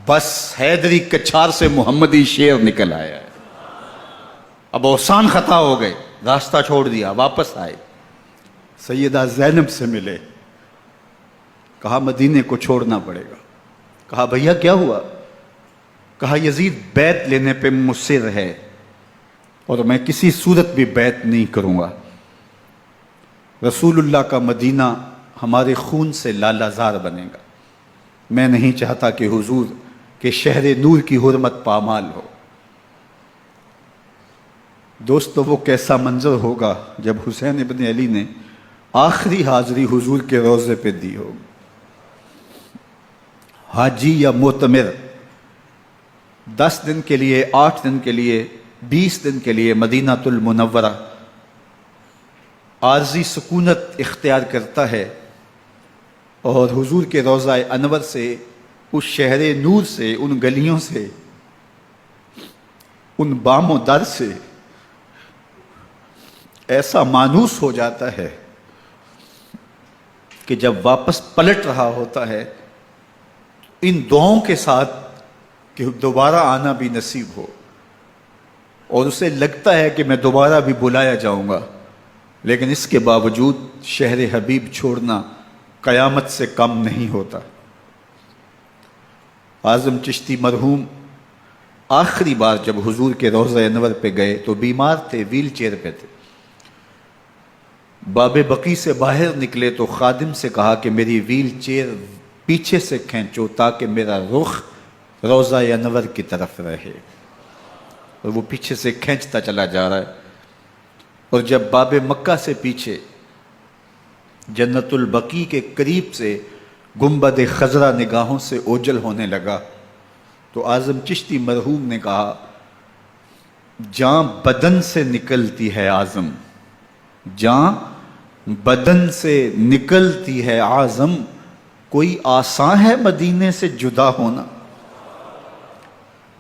بس حیدری کچھار سے محمدی شیر نکل آیا ہے. اب اوسان خطا ہو گئے، راستہ چھوڑ دیا، واپس آئے، سیدہ زینب سے ملے، کہا مدینے کو چھوڑنا پڑے گا. کہا بھیا کیا ہوا؟ کہا یزید بیعت لینے پہ مصر ہے اور میں کسی صورت بھی بیعت نہیں کروں گا. رسول اللہ کا مدینہ ہمارے خون سے لالہ زار بنے گا. میں نہیں چاہتا کہ حضور کے شہر نور کی حرمت پامال ہو. دوستو وہ کیسا منظر ہوگا جب حسین ابن علی نے آخری حاضری حضور کے روضے پہ دی ہوگی. حاجی یا معتمر 10 دن کے لیے، 8 دن کے لیے، 20 دن کے لیے مدینہ المنورہ عارضی سکونت اختیار کرتا ہے اور حضور کے روضہ انور سے، اس شہر نور سے، ان گلیوں سے، ان بام و در سے ایسا مانوس ہو جاتا ہے کہ جب واپس پلٹ رہا ہوتا ہے ان دعاؤں کے ساتھ کہ دوبارہ آنا بھی نصیب ہو، اور اسے لگتا ہے کہ میں دوبارہ بھی بلایا جاؤں گا، لیکن اس کے باوجود شہر حبیب چھوڑنا قیامت سے کم نہیں ہوتا. اعظم چشتی مرحوم آخری بار جب حضور کے روضہ انور پہ گئے تو بیمار تھے، ویل چیئر پہ تھے. باب بقی سے باہر نکلے تو خادم سے کہا کہ میری ویل چیئر پیچھے سے کھینچو تاکہ میرا رخ روضہ انور کی طرف رہے. اور وہ پیچھے سے کھینچتا چلا جا رہا ہے، اور جب باب مکہ سے پیچھے جنت البقیع کے قریب سے گنبد خضرا نگاہوں سے اوجل ہونے لگا تو اعظم چشتی مرحوم نے کہا جان بدن سے نکلتی ہے اعظم، جان بدن سے نکلتی ہے اعظم، کوئی آسان ہے مدینے سے جدا ہونا،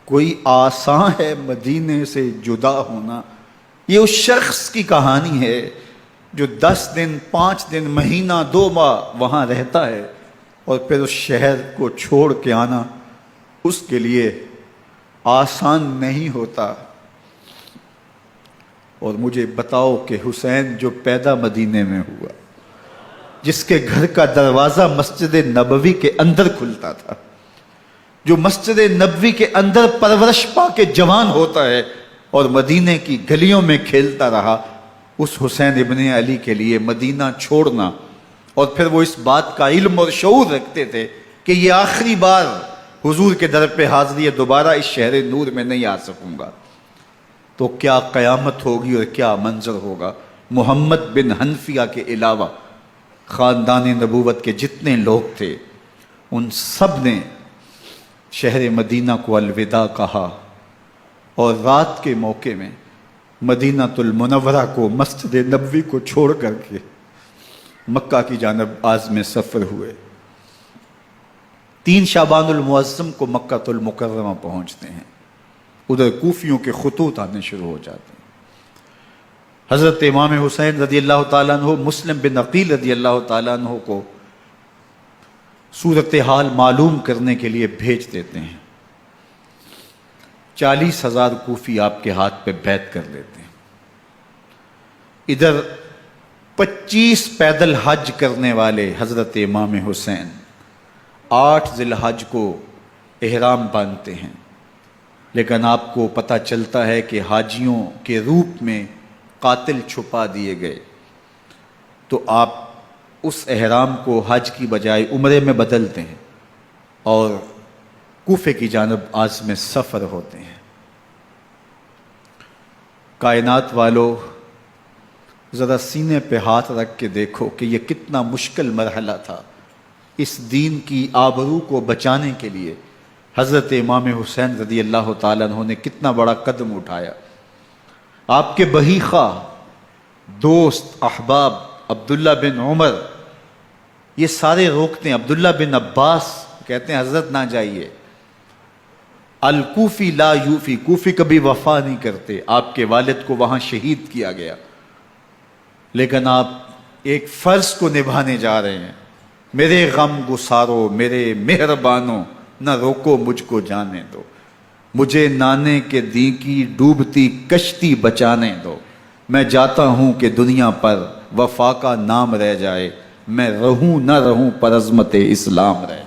کوئی آسان ہے مدینے سے جدا ہونا. یہ اس شخص کی کہانی ہے جو 10 دن، 5 دن، مہینہ، 2 ماہ وہاں رہتا ہے اور پھر اس شہر کو چھوڑ کے آنا اس کے لیے آسان نہیں ہوتا. اور مجھے بتاؤ کہ حسین جو پیدا مدینے میں ہوا، جس کے گھر کا دروازہ مسجد نبوی کے اندر کھلتا تھا، جو مسجد نبوی کے اندر پرورش پا کے جوان ہوتا ہے اور مدینے کی گلیوں میں کھیلتا رہا، اس حسین ابن علی کے لیے مدینہ چھوڑنا، اور پھر وہ اس بات کا علم اور شعور رکھتے تھے کہ یہ آخری بار حضور کے در پہ حاضری ہے، دوبارہ اس شہر نور میں نہیں آ سکوں گا، تو کیا قیامت ہوگی اور کیا منظر ہوگا. محمد بن حنفیہ کے علاوہ خاندان نبوت کے جتنے لوگ تھے ان سب نے شہر مدینہ کو الوداع کہا، اور رات کے موقع میں مدینہ المنورہ کو، مسجد نبوی کو چھوڑ کر کے مکہ کی جانب عازم سفر ہوئے. 3 شعبان المعظم کو مکہ المکرمہ پہنچتے ہیں. ادھر کوفیوں کے خطوط آنے شروع ہو جاتے ہیں. حضرت امام حسین رضی اللہ تعالیٰ عنہ مسلم بن عقیل رضی اللہ تعالیٰ عنہ کو صورتحال معلوم کرنے کے لیے بھیج دیتے ہیں. 40,000 کوفی آپ کے ہاتھ پہ بیعت کر لیتے ہیں. ادھر 25 پیدل حج کرنے والے حضرت امام حسین 8 ذی الحج کو احرام باندھتے ہیں، لیکن آپ کو پتہ چلتا ہے کہ حاجیوں کے روپ میں قاتل چھپا دیے گئے، تو آپ اس احرام کو حج کی بجائے عمرے میں بدلتے ہیں اور کوفے کی جانب عازم سفر ہوتے ہیں. کائنات والو ذرا سینے پہ ہاتھ رکھ کے دیکھو کہ یہ کتنا مشکل مرحلہ تھا. اس دین کی آبرو کو بچانے کے لیے حضرت امام حسین رضی اللہ تعالیٰ عنہ نے کتنا بڑا قدم اٹھایا. آپ کے بہی خواہ، دوست، احباب عبداللہ بن عمر یہ سارے روکتے ہیں. عبداللہ بن عباس کہتے ہیں حضرت نہ جائیے. الکوفی لا یوفی، کوفی کبھی وفا نہیں کرتے. آپ کے والد کو وہاں شہید کیا گیا، لیکن آپ ایک فرض کو نبھانے جا رہے ہیں. میرے غم گسارو، میرے مہربانوں، نہ روکو مجھ کو جانے دو، مجھے نانے کے دی کی ڈوبتی کشتی بچانے دو، میں جاتا ہوں کہ دنیا پر وفا کا نام رہ جائے، میں رہوں نہ رہوں پر عظمت اسلام رہ جائے۔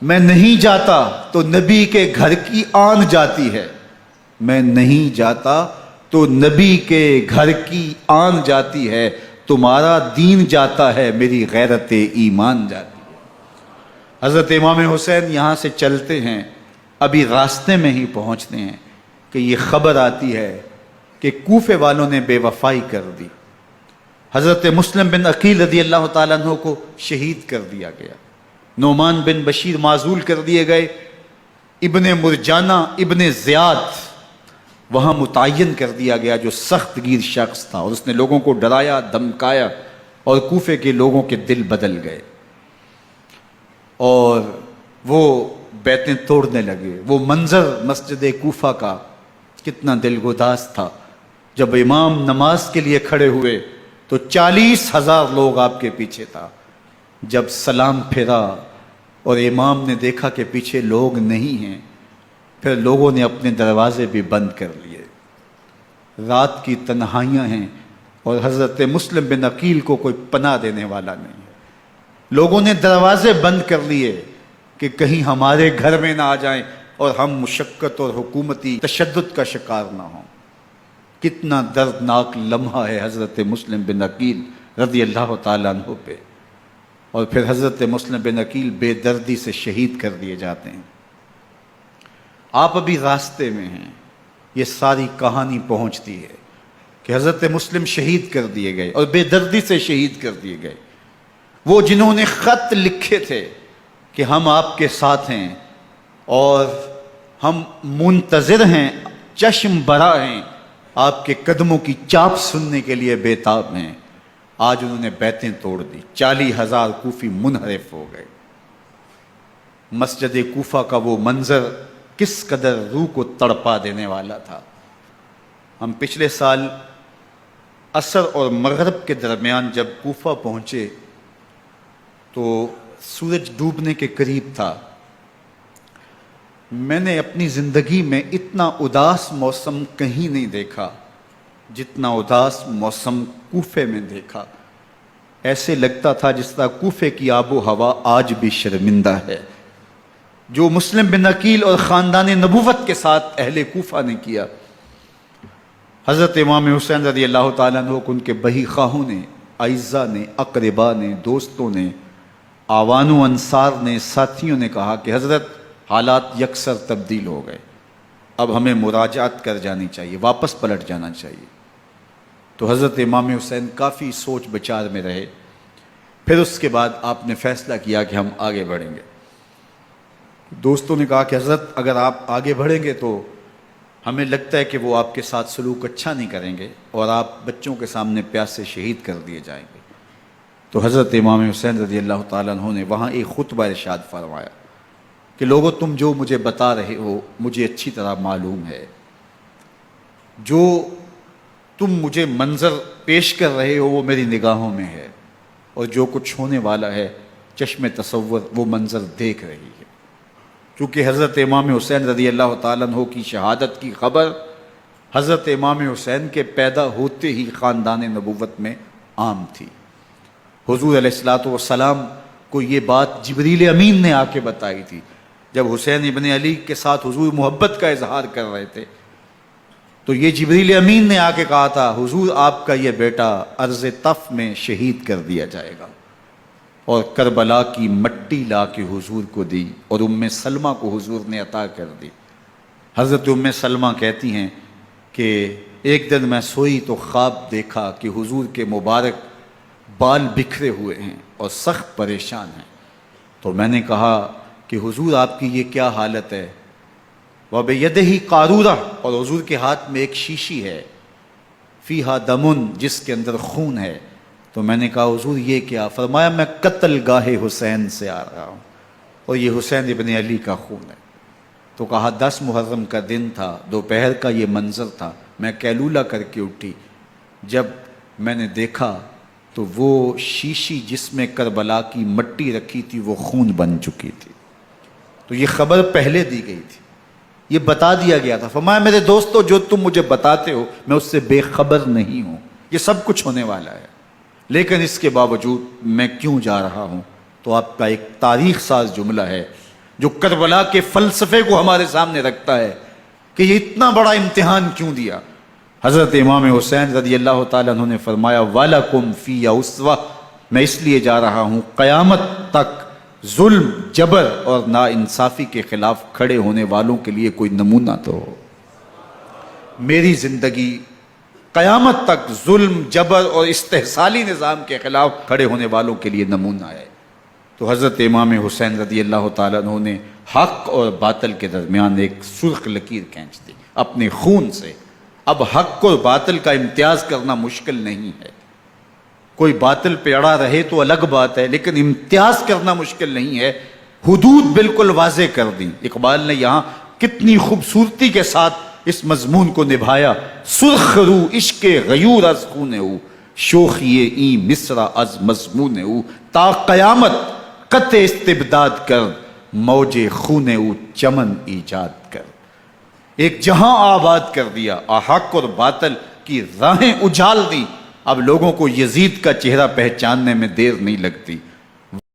میں نہیں جاتا تو نبی کے گھر کی آن جاتی ہے، میں نہیں جاتا تو نبی کے گھر کی آن جاتی ہے، تمہارا دین جاتا ہے میری غیرت ایمان جاتی ہے۔ حضرت امام حسین یہاں سے چلتے ہیں، ابھی راستے میں ہی پہنچتے ہیں کہ یہ خبر آتی ہے کہ کوفے والوں نے بے وفائی کر دی، حضرت مسلم بن عقیل رضی اللہ تعالیٰ عنہ کو شہید کر دیا گیا، نعمان بن بشیر معزول کر دیے گئے، ابن مرجانہ ابن زیاد وہاں متعین کر دیا گیا جو سخت گیر شخص تھا، اور اس نے لوگوں کو ڈرایا دھمکایا اور کوفے کے لوگوں کے دل بدل گئے اور وہ بیتیں توڑنے لگے۔ وہ منظر مسجد کوفہ کا کتنا دلگداز تھا، جب امام نماز کے لیے کھڑے ہوئے تو 40,000 لوگ آپ کے پیچھے تھا، جب سلام پھیرا اور امام نے دیکھا کہ پیچھے لوگ نہیں ہیں، پھر لوگوں نے اپنے دروازے بھی بند کر لیے۔ رات کی تنہائیاں ہیں اور حضرت مسلم بن عقیل کو کوئی پناہ دینے والا نہیں ہے، لوگوں نے دروازے بند کر لیے کہ کہیں ہمارے گھر میں نہ آ جائیں اور ہم مشقت اور حکومتی تشدد کا شکار نہ ہوں۔ کتنا دردناک لمحہ ہے حضرت مسلم بن عقیل رضی اللہ تعالیٰ عنہ پہ، اور پھر حضرت مسلم بن عقیل بے دردی سے شہید کر دیے جاتے ہیں۔ آپ ابھی راستے میں ہیں، یہ ساری کہانی پہنچتی ہے کہ حضرت مسلم شہید کر دیے گئے اور بے دردی سے شہید کر دیے گئے۔ وہ جنہوں نے خط لکھے تھے کہ ہم آپ کے ساتھ ہیں اور ہم منتظر ہیں، چشم برا ہیں، آپ کے قدموں کی چاپ سننے کے لیے بےتاب ہیں، آج انہوں نے بیتیں توڑ دی، 40,000 کوفی منحرف ہو گئے۔ مسجد کوفہ کا وہ منظر کس قدر روح کو تڑپا دینے والا تھا۔ ہم پچھلے سال عصر اور مغرب کے درمیان جب کوفہ پہنچے تو سورج ڈوبنے کے قریب تھا۔ میں نے اپنی زندگی میں اتنا اداس موسم کہیں نہیں دیکھا جتنا اداس موسم کوفے میں دیکھا۔ ایسے لگتا تھا جس طرح کوفے کی آب و ہوا آج بھی شرمندہ ہے۔ جو مسلم بن عقیل اور خاندان نبوت کے ساتھ اہل کوفہ نے کیا، حضرت امام حسین رضی اللہ تعالیٰ عنہ کو ان کے بہی خواہوں نے، اعزاء نے، اقربا نے، دوستوں نے، آوان و انصار نے، ساتھیوں نے کہا کہ حضرت حالات یکسر تبدیل ہو گئے، اب ہمیں مراجعت کر جانی چاہیے، واپس پلٹ جانا چاہیے۔ تو حضرت امام حسین کافی سوچ بچار میں رہے، پھر اس کے بعد آپ نے فیصلہ کیا کہ ہم آگے بڑھیں گے۔ دوستوں نے کہا کہ حضرت اگر آپ آگے بڑھیں گے تو ہمیں لگتا ہے کہ وہ آپ کے ساتھ سلوک اچھا نہیں کریں گے اور آپ بچوں کے سامنے پیاس سے شہید کر دیے جائیں گے۔ تو حضرت امام حسین رضی اللہ تعالیٰ عنہ نے وہاں ایک خطبہ ارشاد فرمایا کہ لوگوں تم جو مجھے بتا رہے ہو مجھے اچھی طرح معلوم ہے، جو تم مجھے منظر پیش کر رہے ہو وہ میری نگاہوں میں ہے، اور جو کچھ ہونے والا ہے چشم تصور وہ منظر دیکھ رہی ہے۔ کیونکہ حضرت امام حسین رضی اللہ تعالیٰ عنہ کی شہادت کی خبر حضرت امام حسین کے پیدا ہوتے ہی خاندان نبوت میں عام تھی۔ حضور علیہ الصلوۃ والسلام کو یہ بات جبریل امین نے آ کے بتائی تھی جب حسین ابن علی کے ساتھ حضور محبت کا اظہار کر رہے تھے، تو یہ جبریل امین نے آ کے کہا تھا حضور آپ کا یہ بیٹا ارض طف میں شہید کر دیا جائے گا، اور کربلا کی مٹی لا کے حضور کو دی اور ام سلمہ کو حضور نے عطا کر دی۔ حضرت ام سلمہ کہتی ہیں کہ ایک دن میں سوئی تو خواب دیکھا کہ حضور کے مبارک بال بکھرے ہوئے ہیں اور سخت پریشان ہیں، تو میں نے کہا کہ حضور آپ کی یہ کیا حالت ہے؟ وَبِيَدِهِ قَارُورَةٌ، اور حضور کے ہاتھ میں ایک شیشی ہے، فیہا دمن، جس کے اندر خون ہے۔ تو میں نے کہا حضور یہ کیا؟ فرمایا میں قتل گاہ حسین سے آ رہا ہوں اور یہ حسین ابن علی کا خون ہے۔ تو کہا 10 محرم کا دن تھا، دوپہر کا یہ منظر تھا، میں قیلولہ کر کے اٹھی، جب میں نے دیکھا تو وہ شیشی جس میں کربلا کی مٹی رکھی تھی وہ خون بن چکی تھی. تو یہ خبر پہلے دی گئی تھی، یہ بتا دیا گیا تھا. فرمایا میرے دوستو جو تم مجھے بتاتے ہو میں اس سے بے خبر نہیں ہوں، یہ سب کچھ ہونے والا ہے، لیکن اس کے باوجود میں کیوں جا رہا ہوں. تو آپ کا ایک تاریخ ساز جملہ ہے جو کربلا کے فلسفے کو ہمارے سامنے رکھتا ہے کہ یہ اتنا بڑا امتحان کیوں دیا. حضرت امام حسین رضی اللہ تعالیٰ عنہ نے فرمایا وَلَكُمْ فِيَّ أُسْوَةٌ، میں اس لیے جا رہا ہوں قیامت تک ظلم، جبر اور ناانصافی کے خلاف کھڑے ہونے والوں کے لیے کوئی نمونہ تو ہو. میری زندگی قیامت تک ظلم، جبر اور استحصالی نظام کے خلاف کھڑے ہونے والوں کے لیے نمونہ ہے. تو حضرت امام حسین رضی اللہ تعالیٰ عنہ نے حق اور باطل کے درمیان ایک سرخ لکیر کھینچ دی اپنے خون سے. اب حق اور باطل کا امتیاز کرنا مشکل نہیں ہے، کوئی باطل پہ اڑا رہے تو الگ بات ہے، لیکن امتیاز کرنا مشکل نہیں ہے. حدود بالکل واضح کر دیں. اقبال نے یہاں کتنی خوبصورتی کے ساتھ اس مضمون کو نبھایا. سرخ رو عشق غیور از خون او، شوخی این مصرع از مضمون او، تا قیامت قطع استبداد کر، موج خون او چمن ایجاد کر. ایک جہاں آباد کر دیا، حق اور باطل کی راہیں اجال دی. اب لوگوں کو یزید کا چہرہ پہچاننے میں دیر نہیں لگتی.